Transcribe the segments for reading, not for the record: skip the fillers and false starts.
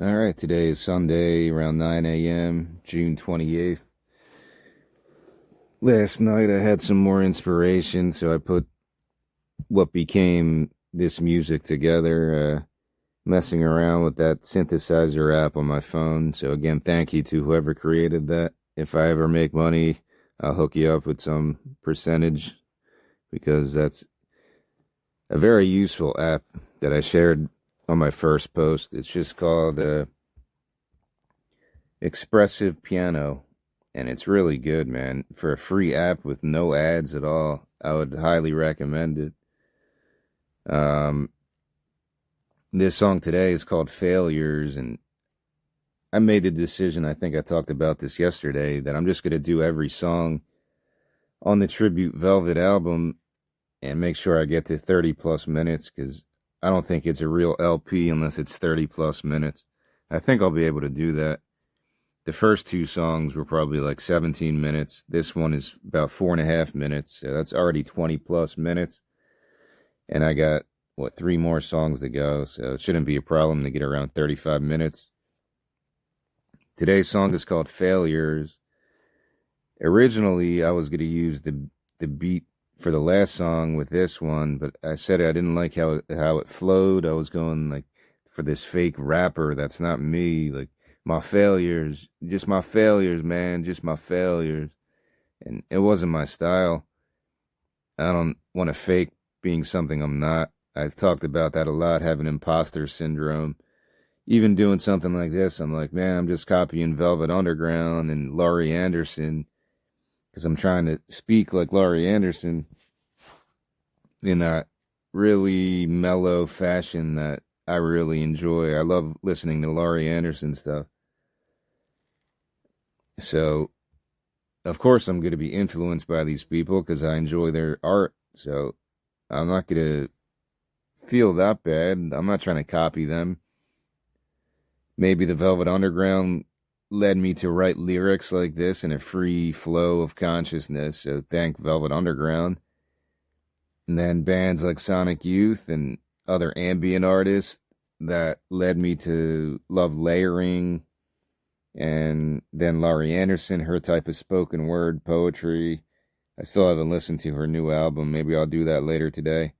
All right, today is Sunday around 9 a.m., June 28th. Last night I had some more inspiration, so I put what became this music together, messing around with that synthesizer app on my phone. So, again, thank you to whoever created that. If I ever make money, I'll hook you up with some percentage because that's a very useful app that I shared on my first post. It's just called Expressive Piano, and it's really good, man. For a free app with no ads at all, I would highly recommend it. Um, this song today is called Failures, and I made the decision, I think I talked about this yesterday, that I'm just going to do every song on the Tribute Velvet album and make sure I get to 30 plus minutes because I don't think it's a real LP unless it's 30 plus minutes. I think I'll be able to do that. The first two songs were probably like 17 minutes. This one is about 4.5 minutes. So that's already 20 plus minutes. And I got, three more songs to go. So it shouldn't be a problem to get around 35 minutes. Today's song is called Failures. Originally, I was going to use the beat for the last song with this one, but I said I didn't like how it flowed. I was going like for this fake rapper that's not me, like my failures, just my failures, man, just my failures. And it wasn't my style. I don't want to fake being something I'm not. I've talked about that a lot, having imposter syndrome. Even doing something like this, I'm like, man, I'm just copying Velvet Underground and Laurie Anderson because I'm trying to speak like Laurie Anderson in a really mellow fashion that I really enjoy. I love listening to Laurie Anderson stuff. So, of course, I'm going to be influenced by these people because I enjoy their art. So, I'm not going to feel that bad. I'm not trying to copy them. Maybe the Velvet Underground led me to write lyrics like this in a free flow of consciousness. So, thank Velvet Underground. And then bands like Sonic Youth and other ambient artists that led me to love layering. And then Laurie Anderson, her type of spoken word poetry. I still haven't listened to her new album. Maybe I'll do that later today.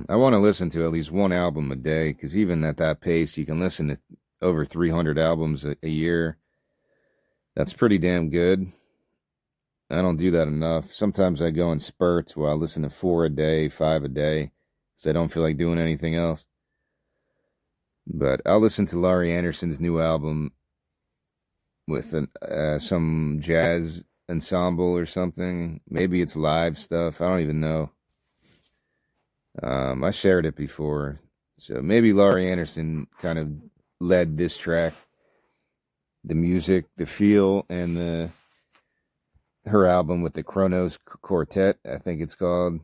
I want to listen to at least one album a day because even at that pace, you can listen to over 300 albums a year. That's pretty damn good. I don't do that enough. Sometimes I go in spurts where I listen to four a day, five a day, because I don't feel like doing anything else. But I'll listen to Laurie Anderson's new album with some jazz ensemble or something. Maybe it's live stuff. I don't even know. I shared it before. So maybe Laurie Anderson kind of led this track, the music, the feel, and her album with the Kronos Quartet, I think it's called.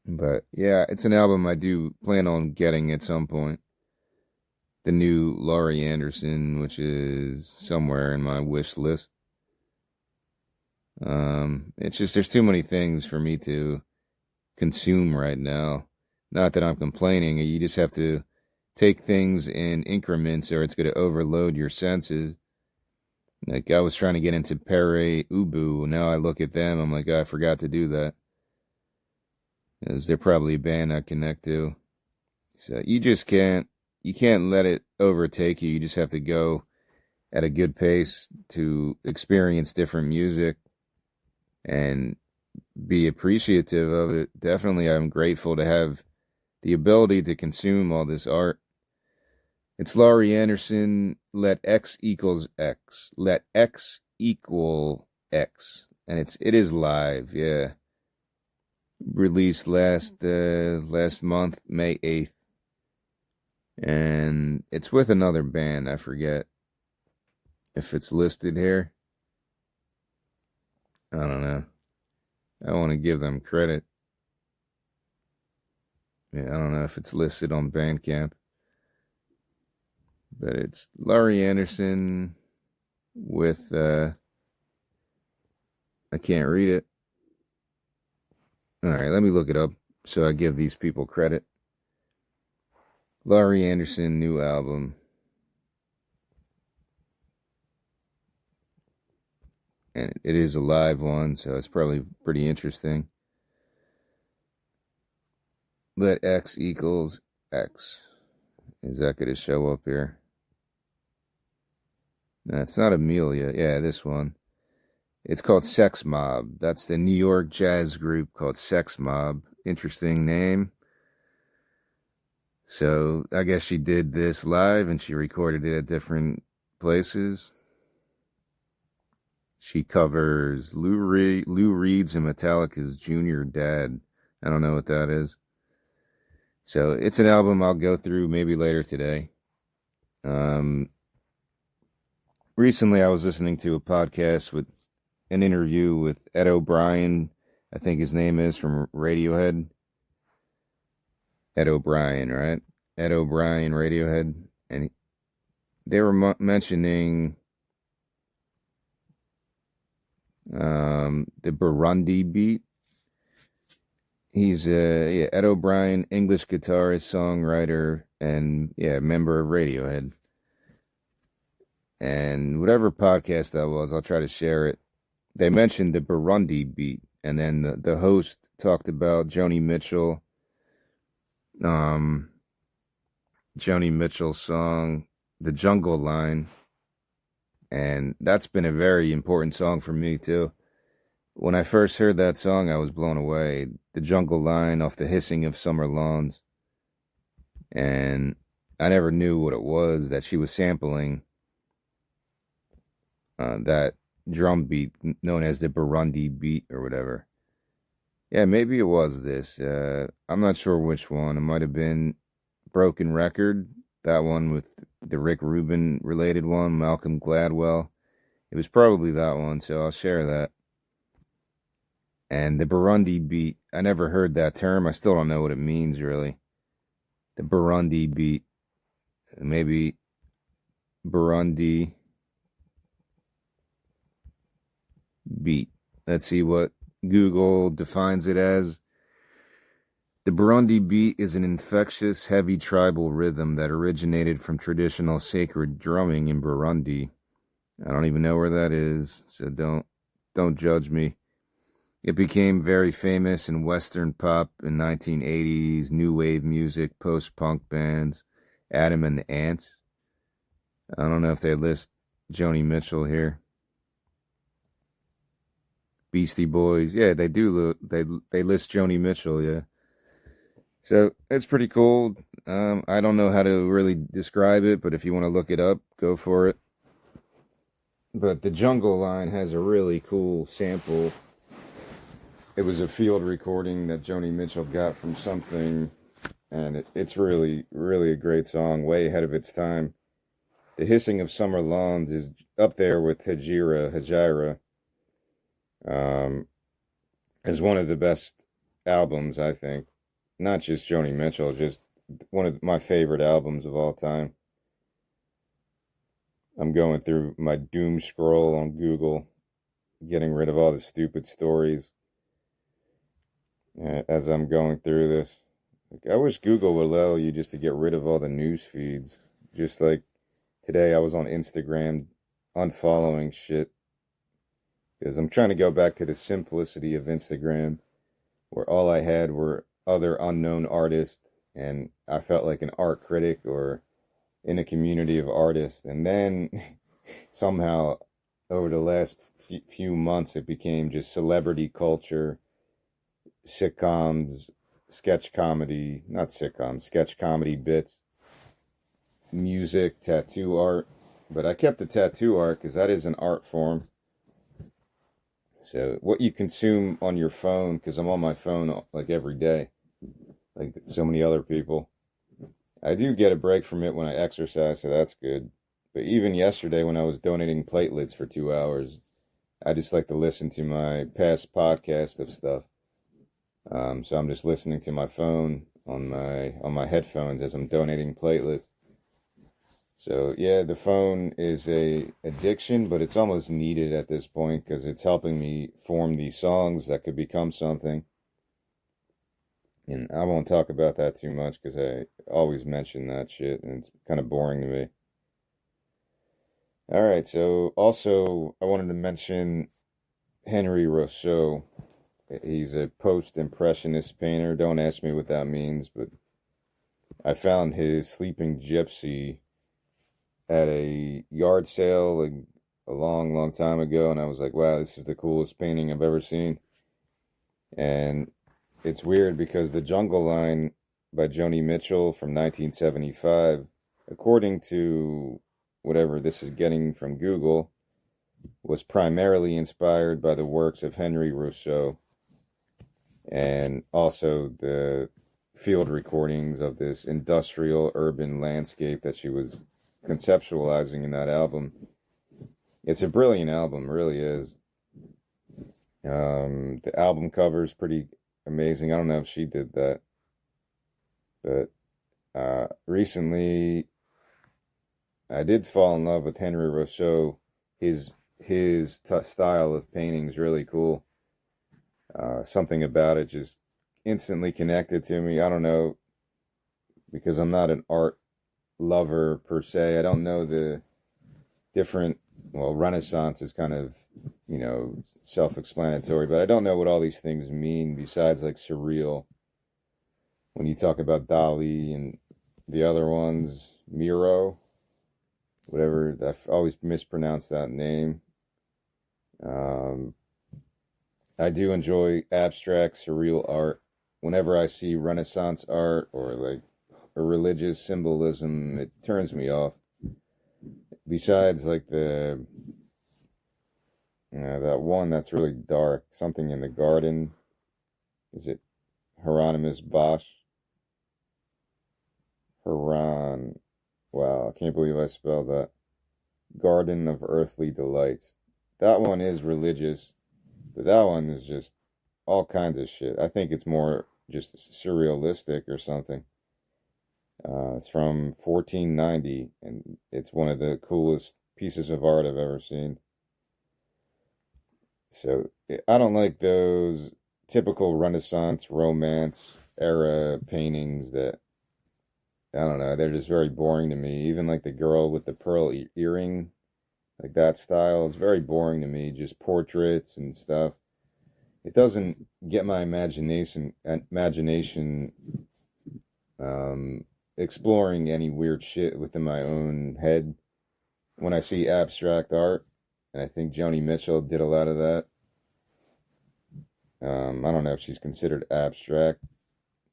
But yeah, it's an album I do plan on getting at some point. The new Laurie Anderson, which is somewhere in my wish list. It's just there's too many things for me to consume right now. Not that I'm complaining, you just have to take things in increments or it's going to overload your senses. Like I was trying to get into Pere Ubu. Now I look at them, I'm like, oh, I forgot to do that. Because they're probably a band I connect to. So you can't let it overtake you. You just have to go at a good pace to experience different music and be appreciative of it. Definitely, I'm grateful to have the ability to consume all this art. It's Laurie Anderson, Let X equals X. Let X equal X. And it is live, yeah. Released last month, May 8th. And it's with another band, I forget if it's listed here. I don't know. I want to give them credit. Yeah, I don't know if it's listed on Bandcamp. But it's Laurie Anderson with I can't read it. All right, let me look it up so I give these people credit. Laurie Anderson, new album. And it is a live one, so it's probably pretty interesting. Let X equals X. Is that going to show up here? No, it's not Amelia. Yeah, this one. It's called Sex Mob. That's the New York jazz group called Sex Mob. Interesting name. So I guess she did this live and she recorded it at different places. She covers Lou Reed's and Metallica's Junior Dad. I don't know what that is. So it's an album I'll go through maybe later today. Recently I was listening to a podcast with an interview with Ed O'Brien, I think his name is, from Radiohead. Ed O'Brien, right? Ed O'Brien, Radiohead. And they were mentioning the Burundi beat. He's Ed O'Brien, English guitarist, songwriter, and member of Radiohead. And whatever podcast that was, I'll try to share it. They mentioned the Burundi beat, and then the host talked about Joni Mitchell. Joni Mitchell's song, The Jungle Line. And that's been a very important song for me, too. When I first heard that song, I was blown away. The Jungle Line off the Hissing of Summer Lawns. And I never knew what it was that she was sampling. That drum beat known as the Burundi beat or whatever. Yeah, maybe it was this. I'm not sure which one. It might have been Broken Record, that one with the Rick Rubin related one, Malcolm Gladwell. It was probably that one, so I'll share that. And the Burundi beat, I never heard that term. I still don't know what it means, really. The Burundi beat. Maybe Burundi beat. Let's see what Google defines it as. The Burundi beat is an infectious, heavy tribal rhythm that originated from traditional sacred drumming in Burundi. I don't even know where that is, so don't judge me. It became very famous in Western pop in 1980s, new wave music, post-punk bands, Adam and the Ants. I don't know if they list Joni Mitchell here. Beastie Boys, yeah, they do. They list Joni Mitchell, yeah. So it's pretty cool. I don't know how to really describe it, but if you want to look it up, go for it. But the Jungle Line has a really cool sample. It was a field recording that Joni Mitchell got from something, and it's really, really a great song, way ahead of its time. The Hissing of Summer Lawns is up there with Hajira. Is one of the best albums, I think. Not just Joni Mitchell, just one of my favorite albums of all time. I'm going through my doom scroll on Google, getting rid of all the stupid stories as I'm going through this. I wish Google would allow you just to get rid of all the news feeds. Just like today, I was on Instagram unfollowing shit because I'm trying to go back to the simplicity of Instagram, where all I had were other unknown artists, and I felt like an art critic or in a community of artists. And then somehow over the last few months, it became just celebrity culture, sitcoms, sketch comedy, not sitcoms, sketch comedy bits, music, tattoo art. But I kept the tattoo art because that is an art form. So what you consume on your phone, because I'm on my phone like every day, like so many other people. I do get a break from it when I exercise, so that's good. But even yesterday when I was donating platelets for 2 hours, I just like to listen to my past podcast of stuff. So I'm just listening to my phone on my headphones as I'm donating platelets. So yeah, the phone is a addiction, but it's almost needed at this point because it's helping me form these songs that could become something. And I won't talk about that too much because I always mention that shit and it's kind of boring to me. All right, so also I wanted to mention Henry Rousseau. He's a post-impressionist painter. Don't ask me what that means, but I found his Sleeping Gypsy at a yard sale like a long, long time ago, and I was like, wow, this is the coolest painting I've ever seen. And it's weird because The Jungle Line by Joni Mitchell from 1975, according to whatever this is getting from Google, was primarily inspired by the works of Henry Rousseau and also the field recordings of this industrial urban landscape that she was conceptualizing in that album. It's a brilliant album, really is. The album cover is pretty amazing. I don't know if she did that, but recently I did fall in love with Henry Rousseau. His style of painting is really cool. Something about it just instantly connected to me. I don't know, because I'm not an art lover per se. I don't know the different, well, Renaissance is kind of, self-explanatory, but I don't know what all these things mean besides like surreal. When you talk about Dali and the other ones, Miro, whatever, I've always mispronounced that name. Um, I do enjoy abstract, surreal art. Whenever I see Renaissance art or like a religious symbolism, it turns me off. Besides, like that one that's really dark, something in the garden. Is it Hieronymus Bosch? Heron. Wow, I can't believe I spelled that. Garden of Earthly Delights. That one is religious, but that one is just all kinds of shit. I think it's more just surrealistic or something. It's from 1490, and it's one of the coolest pieces of art I've ever seen. So I don't like those typical Renaissance Romance era paintings that, I don't know, they're just very boring to me. Even like the girl with the pearl earring, like that style, is very boring to me. Just portraits and stuff. It doesn't get my imagination exploring any weird shit within my own head. When I see abstract art, and I think Joni Mitchell did a lot of that. I don't know if she's considered abstract,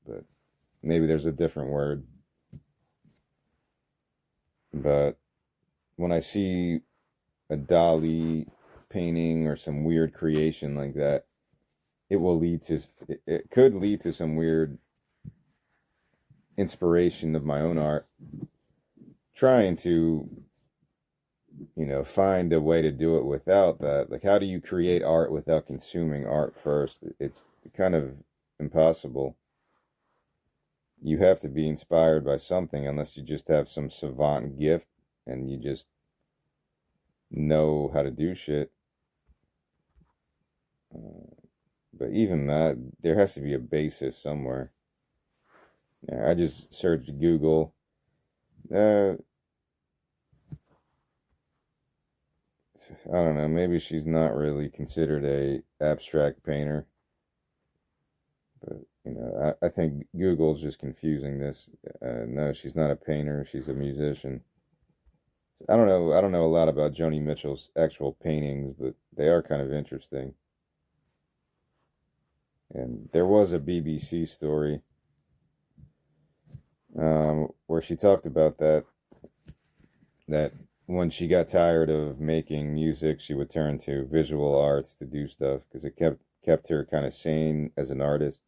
but maybe there's a different word. But when I see a Dali painting or some weird creation like that, it could lead to some weird inspiration of my own art. Trying to, find a way to do it without that. Like, how do you create art without consuming art first? It's kind of impossible. You have to be inspired by something, unless you just have some savant gift and you just know how to do shit. But even that, there has to be a basis somewhere. Yeah, I just searched Google. I don't know. Maybe she's not really considered a abstract painter, but I think Google's just confusing this. No, she's not a painter. She's a musician. I don't know. I don't know a lot about Joni Mitchell's actual paintings, but they are kind of interesting. And there was a BBC story where she talked about that when she got tired of making music, she would turn to visual arts to do stuff because it kept her kind of sane as an artist.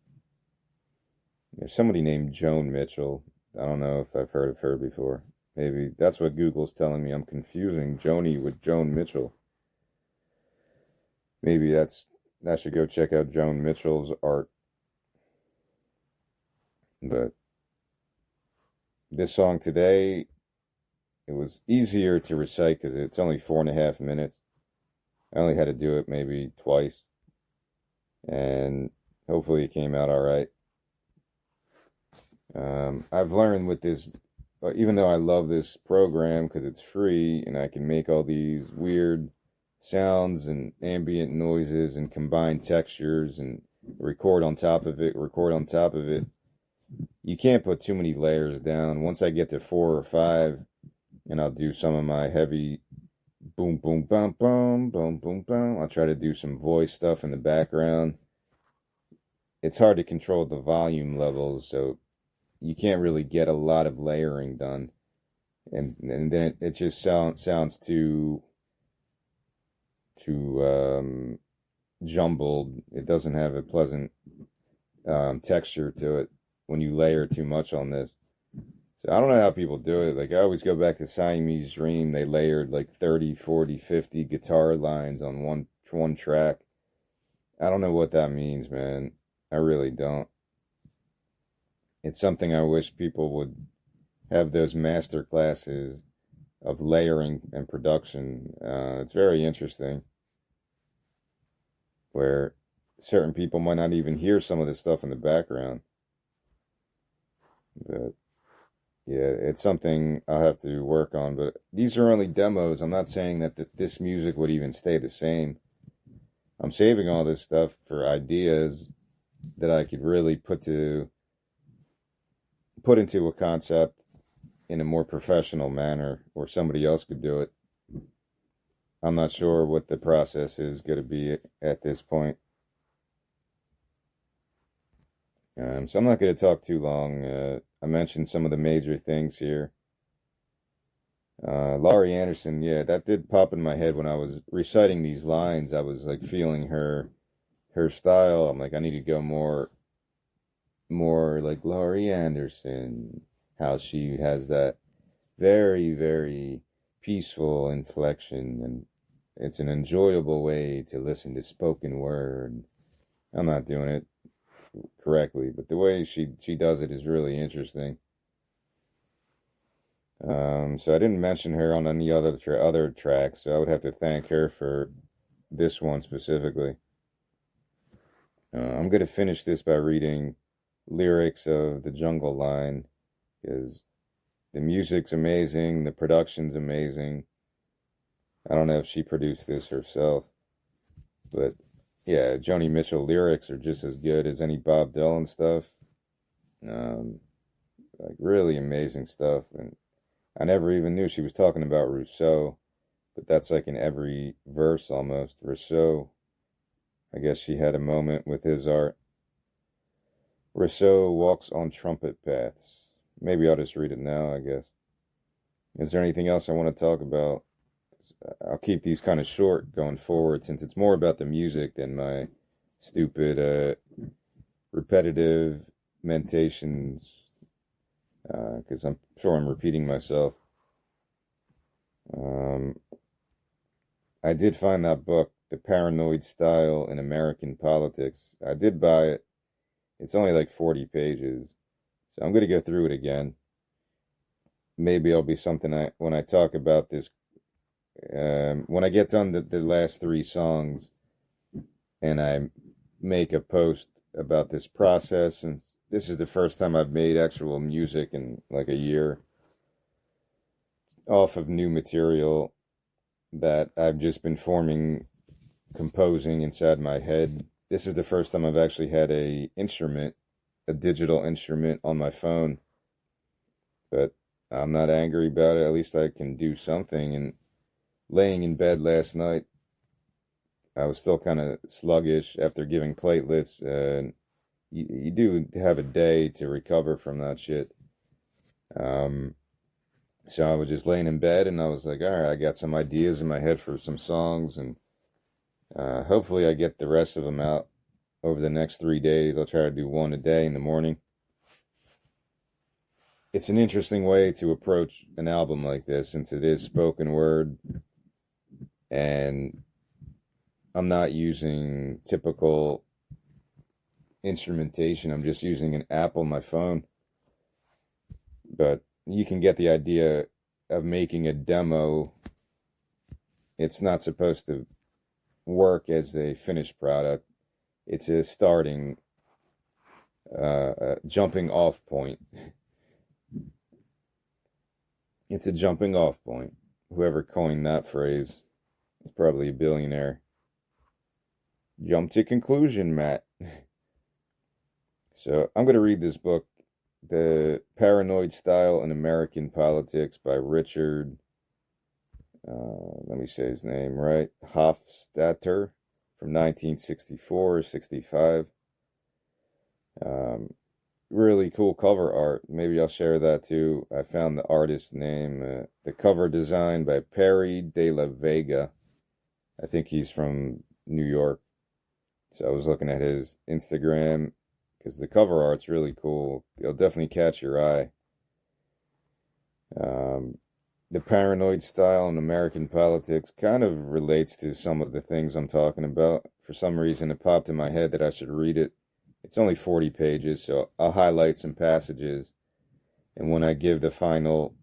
There's somebody named Joan Mitchell. I don't know if I've heard of her before. Maybe that's what Google's telling me. I'm confusing Joni with Joan Mitchell. Maybe I should go check out Joan Mitchell's art. But this song today, it was easier to recite because it's only 4.5 minutes. I only had to do it maybe twice. And hopefully it came out all right. I've learned with this, even though I love this program because it's free and I can make all these weird sounds and ambient noises and combine textures and record on top of it. You can't put too many layers down. Once I get to 4 or 5, and I'll do some of my heavy boom, boom, bum, bum, boom, boom, bum. I'll try to do some voice stuff in the background. It's hard to control the volume levels, so you can't really get a lot of layering done. And then it just sounds too jumbled. It doesn't have a pleasant texture to it when you layer too much on this. So I don't know how people do it. Like I always go back to Siamese Dream. They layered like 30, 40, 50 guitar lines on one track. I don't know what that means, man. I really don't. It's something I wish people would have those master classes of layering and production. It's very interesting where certain people might not even hear some of this stuff in the background. But yeah, it's something I'll have to work on. But these are only demos. I'm not saying that this music would even stay the same. I'm saving all this stuff for ideas that I could really put into a concept in a more professional manner, or somebody else could do it. I'm not sure what the process is going to be at this point. So I'm not going to talk too long. I mentioned some of the major things here. Laurie Anderson, yeah, that did pop in my head when I was reciting these lines. I was like feeling her style. I'm like, I need to go more like Laurie Anderson. How she has that very, very peaceful inflection, and it's an enjoyable way to listen to spoken word. I'm not doing it correctly, but the way she does it is really interesting. So I didn't mention her on any other tracks, so I would have to thank her for this one specifically. I'm gonna finish this by reading lyrics of The Jungle Line, because the music's amazing, the production's amazing. I don't know if she produced this herself, but yeah, Joni Mitchell lyrics are just as good as any Bob Dylan stuff. Like really amazing stuff. And I never even knew she was talking about Rousseau, but that's like in every verse almost. Rousseau, I guess she had a moment with his art. Rousseau walks on trumpet paths. Maybe I'll just read it now, I guess. Is there anything else I want to talk about? I'll keep these kind of short going forward, since it's more about the music than my stupid repetitive mentations, because I'm sure I'm repeating myself. I did find that book, The Paranoid Style in American Politics. I did buy it. It's only like 40 pages. So I'm going to go through it again. Maybe it'll be something when I talk about this, when I get done the last 3 songs and I make a post about this process, and this is the first time I've made actual music in like a year off of new material that I've just been composing inside my head. This is the first time I've actually had a digital instrument on my phone, but I'm not angry about it. At least I can do something. And laying in bed last night, I was still kind of sluggish after giving platelets. You do have a day to recover from that shit. So I was just laying in bed, and I was like, all right, I got some ideas in my head for some songs, and hopefully I get the rest of them out over the next 3 days. I'll try to do one a day in the morning. It's an interesting way to approach an album like this, since it is spoken word, and I'm not using typical instrumentation. I'm just using an app on my phone. But you can get the idea of making a demo. It's not supposed to work as a finished product. It's a starting a jumping off point. It's a jumping off point. Whoever coined that phrase is probably a billionaire. Jump to conclusion, Matt. So I'm going to read this book, The Paranoid Style in American Politics by Richard, let me say his name right, Hofstadter, from 1964 or 65. Really cool cover art. Maybe I'll share that too. I found the artist's name. The cover design by Perry de la Vega. I think he's from New York. So I was looking at his Instagram because the cover art's really cool. It'll definitely catch your eye. The Paranoid Style in American Politics kind of relates to some of the things I'm talking about. For some reason, it popped in my head that I should read it. It's only 40 pages, so I'll highlight some passages. And when I give the final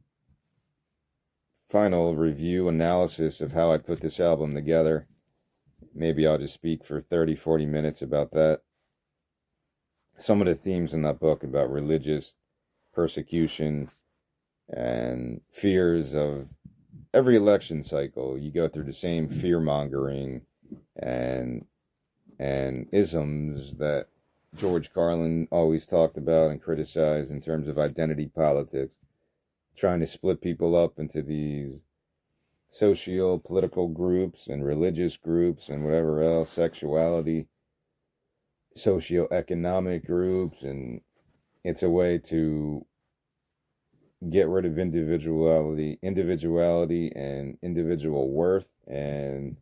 review analysis of how I put this album together, maybe I'll just speak for 30, 40 minutes about that. Some of the themes in that book about religious persecution and fears of every election cycle. You go through the same fear-mongering and isms that George Carlin always talked about and criticized in terms of identity politics, trying to split people up into these socio-political groups and religious groups and whatever else, sexuality, socio-economic groups, and it's a way to get rid of individuality and individual worth. And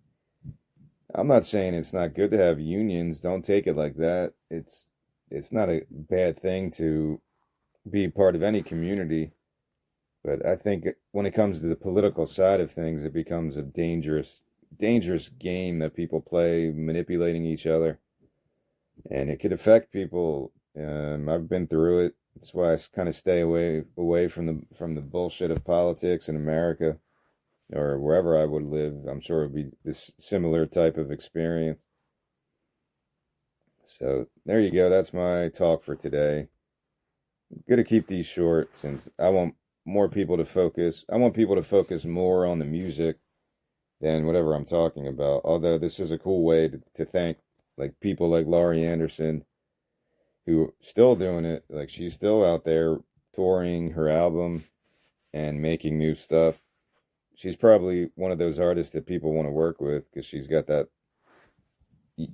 I'm not saying it's not good to have unions. Don't take it like that. It's not a bad thing to be part of any community. But I think when it comes to the political side of things, it becomes a dangerous game that people play, manipulating each other. And it could affect people. I've been through it. That's why I kind of stay away from the bullshit of politics in America or wherever I would live. I'm sure it would be this similar type of experience. So there you go. That's my talk for today. I'm gonna keep these short since I want more people to focus. I want people to focus more on the music than whatever I'm talking about. Although this is a cool way to thank like people like Laurie Anderson, who still doing it. Like she's still out there touring her album and making new stuff. She's probably one of those artists that people want to work with because she's got that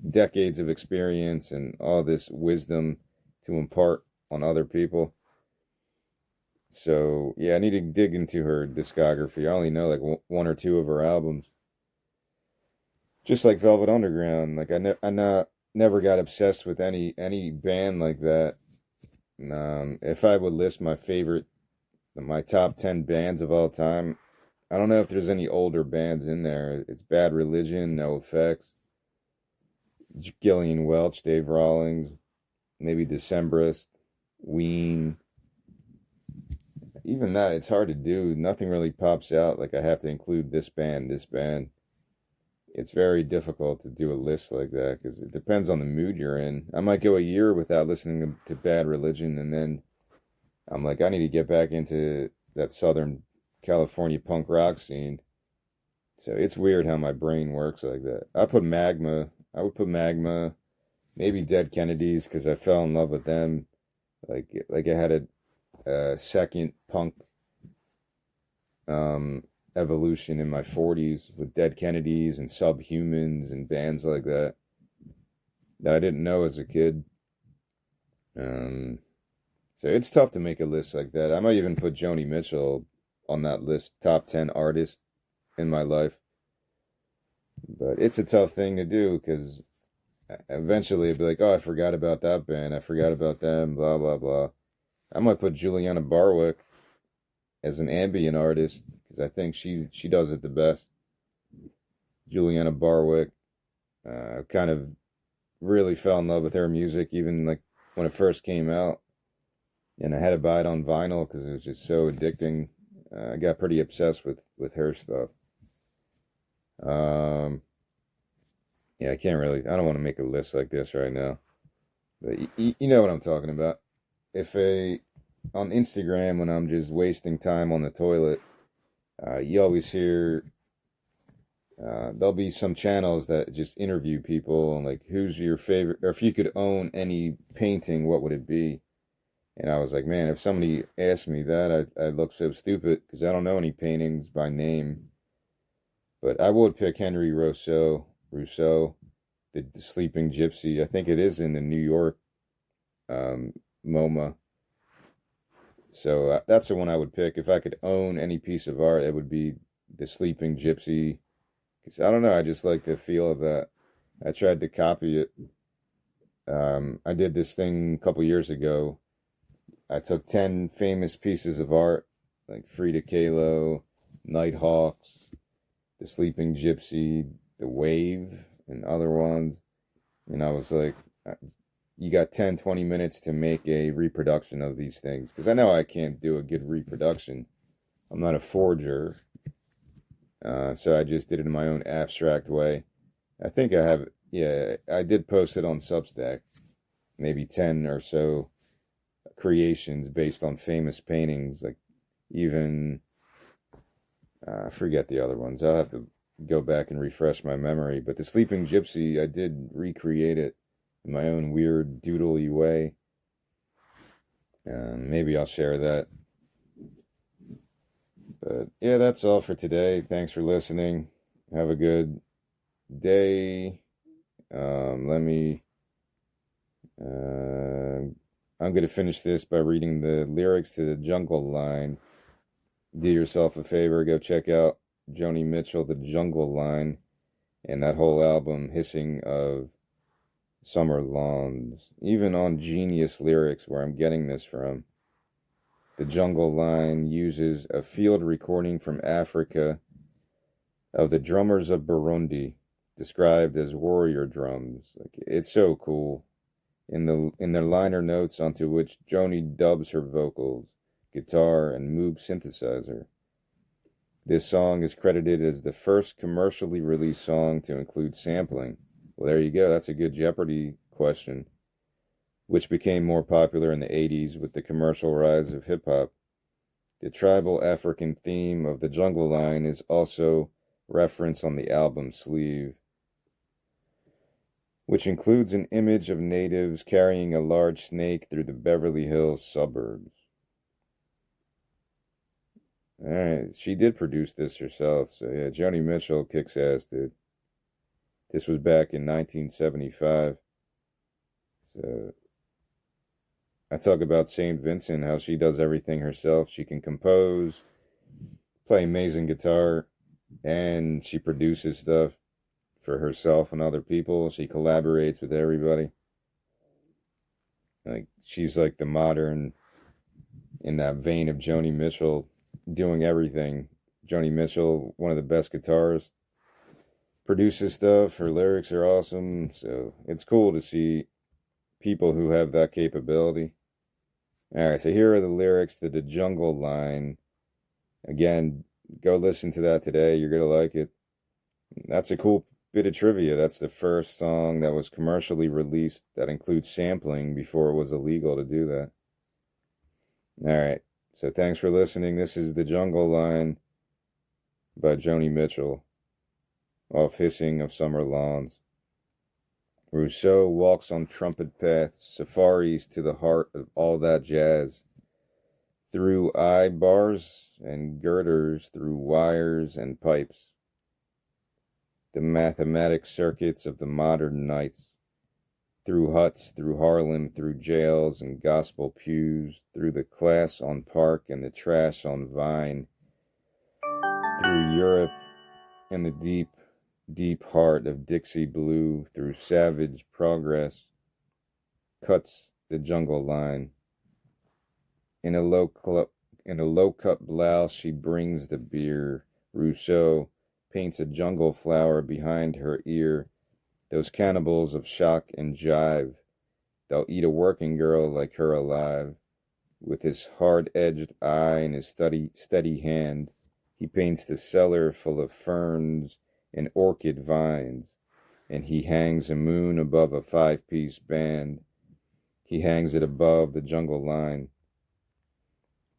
decades of experience and all this wisdom to impart on other people. So yeah, I need to dig into her discography. I only know like one or two of her albums. Just like Velvet Underground, like I never got obsessed with any band like that. If I would list my top 10 bands of all time, I don't know if there's any older bands in there. It's Bad Religion, NoFX, Gillian Welch, Dave Rawlings, maybe Decemberist, Ween. Even that, it's hard to do. Nothing really pops out. Like I have to include this band, this band. It's very difficult to do a list like that because it depends on the mood you're in. I might go a year without listening to Bad Religion, and then I'm like, I need to get back into that Southern California punk rock scene. So it's weird how my brain works like that. I would put Magma, maybe Dead Kennedys because I fell in love with them. Like I had a second punk evolution in my 40s with Dead Kennedys and Subhumans and bands like that I didn't know as a kid. So it's tough to make a list like that. I might even put Joni Mitchell on that list, top 10 artists in my life. But it's a tough thing to do because eventually it'd be like, oh, I forgot about that band. I forgot about them, blah, blah, blah. I might put Juliana Barwick as an ambient artist because I think she does it the best. Juliana Barwick, kind of really fell in love with her music even like when it first came out. And I had to buy it on vinyl because it was just so addicting. I got pretty obsessed with her stuff. Yeah, I don't want to make a list like this right now. But you know what I'm talking about. If a On Instagram, when I'm just wasting time on the toilet, you always hear there'll be some channels that just interview people and like, who's your favorite, or if you could own any painting, what would it be? And I was like, man, if somebody asked me that, I'd look so stupid because I don't know any paintings by name. But I would pick Henry Rousseau, the Sleeping Gypsy. I think it is in the New York um, MoMA. So that's the one I would pick. If I could own any piece of art, it would be the Sleeping Gypsy. Because I don't know, I just like the feel of that. I tried to copy it. I did this thing a couple years ago. I took 10 famous pieces of art, like Frida Kahlo, Nighthawks, the Sleeping Gypsy, the Wave, and other ones. And I was like, you got 10, 20 minutes to make a reproduction of these things. Because I know I can't do a good reproduction. I'm not a forger. So I just did it in my own abstract way. I think I have, yeah, I did post it on Substack. Maybe 10 or so creations based on famous paintings. Like even, I forget the other ones. I'll have to go back and refresh my memory. But the Sleeping Gypsy, I did recreate it in my own weird doodly way. Maybe I'll share that. But yeah, that's all for today. Thanks for listening. Have a good day. Let me. I'm going to finish this by reading the lyrics to the Jungle Line. Do yourself a favor, go check out Joni Mitchell, The Jungle Line, and that whole album, Hissing of Summer Lawns. Even on Genius Lyrics, where I'm getting this from, The Jungle Line uses a field recording from Africa of the drummers of Burundi, described as warrior drums. Like, it's so cool. In their liner notes, onto which Joni dubs her vocals, guitar, and Moog synthesizer. This song is credited as the first commercially released song to include sampling. Well, there you go. That's a good Jeopardy question, which became more popular in the 80s with the commercial rise of hip-hop. The tribal African theme of the Jungle Line is also referenced on the album sleeve, which includes an image of natives carrying a large snake through the Beverly Hills suburbs. Alright, she did produce this herself, so yeah, Joni Mitchell kicks ass, dude. This was back in 1975. So I talk about St. Vincent, how she does everything herself. She can compose, play amazing guitar, and she produces stuff for herself and other people. She collaborates with everybody. Like, she's like the modern, in that vein of Joni Mitchell, doing everything. Joni Mitchell, one of the best guitarists, produces stuff. Her lyrics are awesome. So it's cool to see people who have that capability. All right, so here are the lyrics to The Jungle Line. Again, go listen to that today. You're going to like it. That's a cool bit of trivia. That's the first song that was commercially released that includes sampling before it was illegal to do that. All right, so thanks for listening. This is The Jungle Line by Joni Mitchell, off Hissing of Summer Lawns. Rousseau walks on trumpet paths, safaris to the heart of all that jazz, through eye bars and girders, through wires and pipes, the mathematic circuits of the modern nights, through huts, through Harlem, through jails and gospel pews, through the class on Park and the trash on Vine, through Europe and the deep, deep heart of Dixie Blue, through savage progress, cuts the jungle line. In a low cut blouse, she brings the beer. Rousseau paints a jungle flower behind her ear. Those cannibals of shock and jive, they'll eat a working girl like her alive. With his hard-edged eye and his steady hand, he paints the cellar full of ferns and orchid vines, and he hangs a moon above a five-piece band. He hangs it above the jungle line.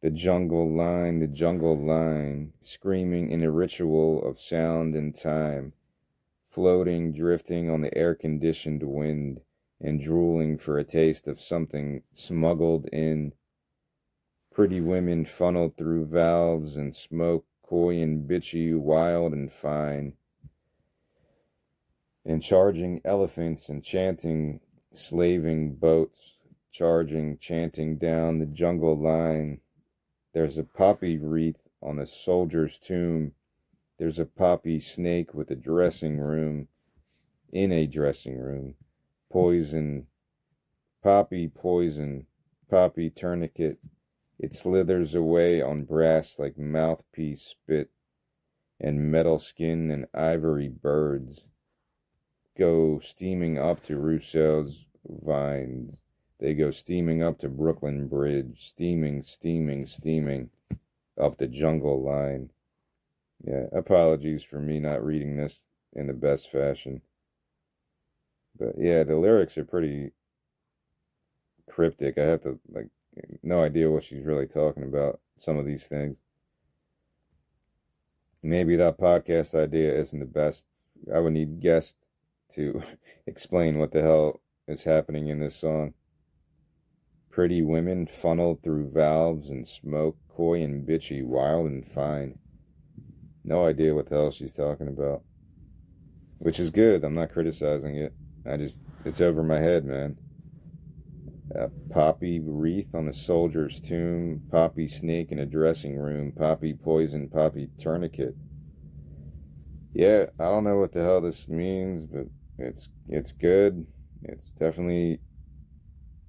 The jungle line, the jungle line, screaming in a ritual of sound and time, floating, drifting on the air-conditioned wind, and drooling for a taste of something smuggled in. Pretty women funneled through valves and smoke, coy and bitchy, wild and fine, and charging elephants and chanting, slaving boats, charging, chanting down the jungle line. There's a poppy wreath on a soldier's tomb. There's a poppy snake with a dressing room, in a dressing room. Poison, poppy poison, poppy tourniquet. It slithers away on brass like mouthpiece spit, and metal skin and ivory birds go steaming up to Rousseau's vines. They go steaming up to Brooklyn Bridge, steaming, steaming, steaming up the jungle line. Yeah, apologies for me not reading this in the best fashion. But yeah, the lyrics are pretty cryptic. I have to, no idea what she's really talking about, some of these things. Maybe that podcast idea isn't the best. I would need guests to explain what the hell is happening in this song. Pretty women funneled through valves and smoke, coy and bitchy, wild and fine. No idea what the hell she's talking about. Which is good. I'm not criticizing it. It's over my head, man. A poppy wreath on a soldier's tomb, poppy snake in a dressing room, poppy poison, poppy tourniquet. Yeah, I don't know what the hell this means, but it's good. It's definitely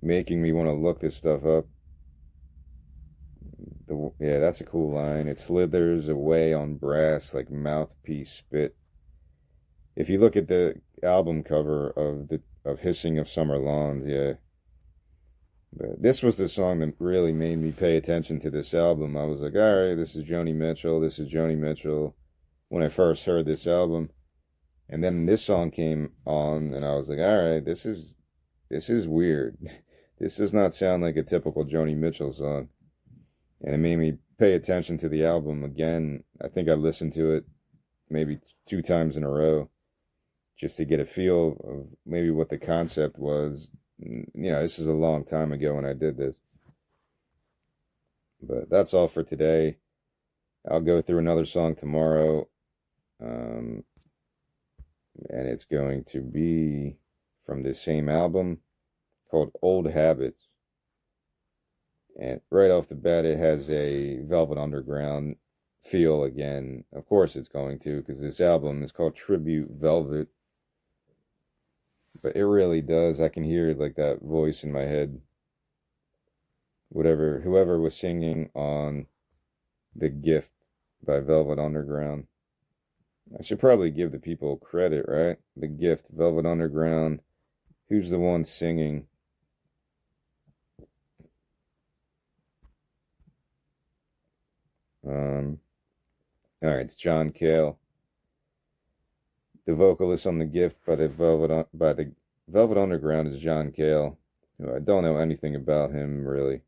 making me want to look this stuff up. Yeah, that's a cool line. It slithers away on brass like mouthpiece spit. If you look at the album cover of Hissing of Summer Lawns, yeah. But this was the song that really made me pay attention to this album. I was like, all right, this is Joni Mitchell. This is Joni Mitchell. When I first heard this album, and then this song came on, and I was like, all right, this is weird. This does not sound like a typical Joni Mitchell song. And it made me pay attention to the album again. I think I listened to it maybe 2 times in a row just to get a feel of maybe what the concept was. This is a long time ago when I did this. But that's all for today. I'll go through another song tomorrow. And it's going to be from the same album called Old Habits. And right off the bat, it has a Velvet Underground feel again. Of course it's going to, because this album is called Tribute Velvet. But it really does. I can hear that voice in my head. Whoever was singing on The Gift by Velvet Underground. I should probably give the people credit, right? The Gift, Velvet Underground. Who's the one singing? All right, it's John Cale. The vocalist on The Gift by the Velvet Underground is John Cale. I don't know anything about him, really.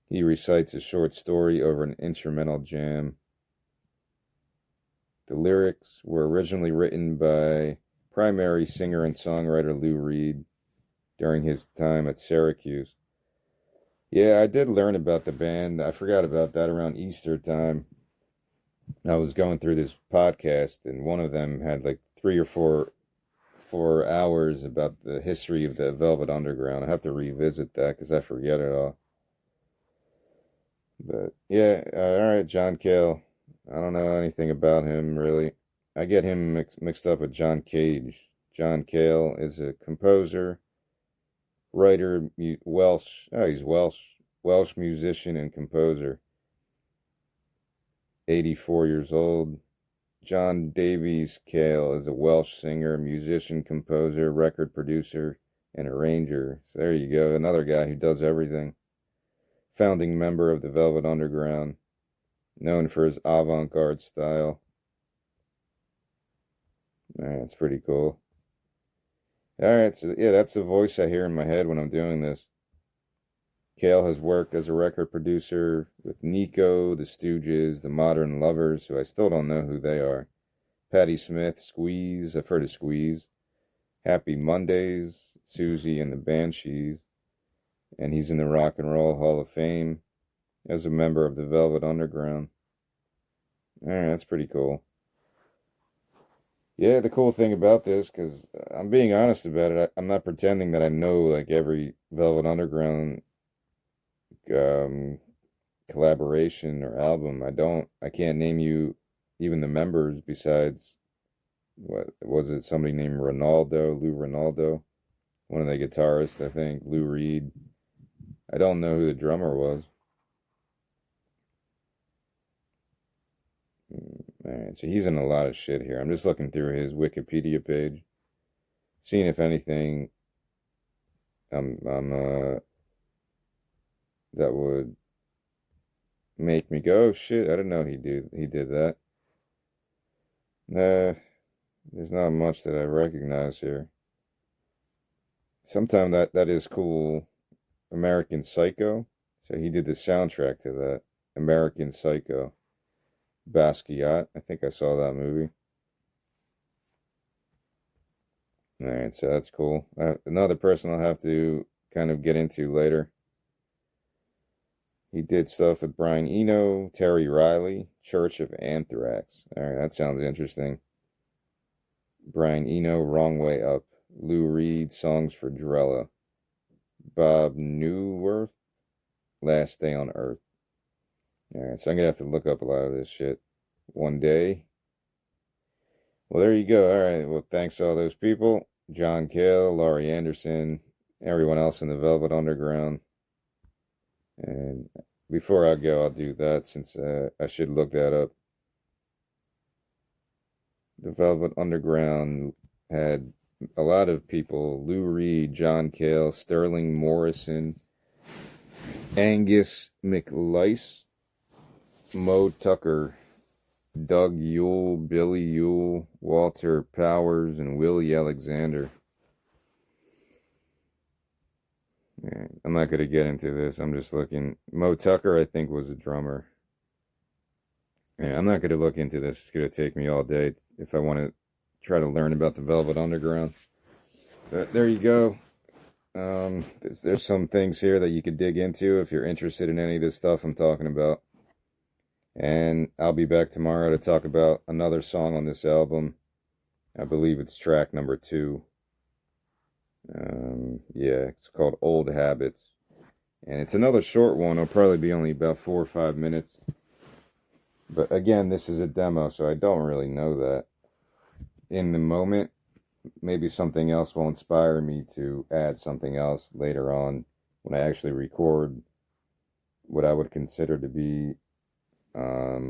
He recites a short story over an instrumental jam. The lyrics were originally written by primary singer and songwriter Lou Reed during his time at Syracuse. Yeah, I did learn about the band. I forgot about that around Easter time. I was going through this podcast, and one of them had 3 or 4 hours about the history of the Velvet Underground. I have to revisit that because I forget it all. But yeah, all right, John Cale. I don't know anything about him, really. I get him mixed up with John Cage. John Cale is a composer, writer, Welsh. Oh, he's Welsh musician and composer. 84 years old. John Davies Cale is a Welsh singer, musician, composer, record producer, and arranger. So there you go, another guy who does everything. Founding member of the Velvet Underground, known for his avant-garde style. Man, that's pretty cool. All right, so yeah, that's the voice I hear in my head when I'm doing this. Cale has worked as a record producer with Nico, the Stooges, the Modern Lovers, who I still don't know who they are. Patti Smith, Squeeze, I've heard of Squeeze. Happy Mondays, Susie and the Banshees, and he's in the Rock and Roll Hall of Fame as a member of the Velvet Underground. All right, that's pretty cool. Yeah, the cool thing about this, because I'm being honest about it, I'm not pretending that I know like every Velvet Underground um, collaboration or album. I can't name you even the members besides, what was it, somebody named Ronaldo, Lou Ronaldo, one of the guitarists, I think, Lou Reed. I don't know who the drummer was. All right, so he's in a lot of shit here. I'm just looking through his Wikipedia page, seeing if anything that would make me go, oh shit, I didn't know he did that. Nah, there's not much that I recognize here. Sometimes that is cool. American Psycho. So he did the soundtrack to that. American Psycho. Basquiat. I think I saw that movie. All right, so that's cool. Another person I'll have to kind of get into later. He did stuff with Brian Eno, Terry Riley, Church of Anthrax. All right, that sounds interesting. Brian Eno, Wrong Way Up. Lou Reed, Songs for Drella. Bob Newworth, Last Day on Earth. All right, so I'm gonna have to look up a lot of this shit one day. Well, there you go. All right. Well, thanks to all those people. John Cale, Laurie Anderson, everyone else in the Velvet Underground. And before I go, I'll do that since I should look that up. The Velvet Underground had a lot of people: Lou Reed, John Cale, Sterling Morrison, Angus McLeish, Moe Tucker, Doug Yule, Billy Yule, Walter Powers, and Willie Alexander. Yeah, I'm not going to get into this. I'm just looking. Moe Tucker, I think, was a drummer. Yeah, I'm not going to look into this. It's going to take me all day if I want to try to learn about the Velvet Underground. But there you go. There's some things here that you could dig into if you're interested in any of this stuff I'm talking about. And I'll be back tomorrow to talk about another song on this album. I believe it's track number 2. Yeah, it's called Old Habits. And it's another short one. It'll probably be only about 4 or 5 minutes. But again, this is a demo, so I don't really know that. In the moment, maybe something else will inspire me to add something else later on when I actually record what I would consider to be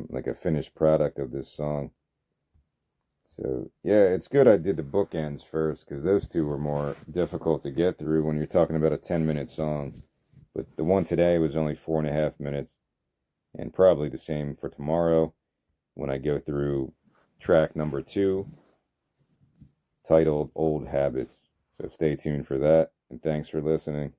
like a finished product of this song. So yeah, it's good I did the bookends first because those two were more difficult to get through when you're talking about a 10-minute song. But the one today was only 4.5 minutes, and probably the same for tomorrow when I go through track number 2, titled Old Habits. So stay tuned for that, and thanks for listening.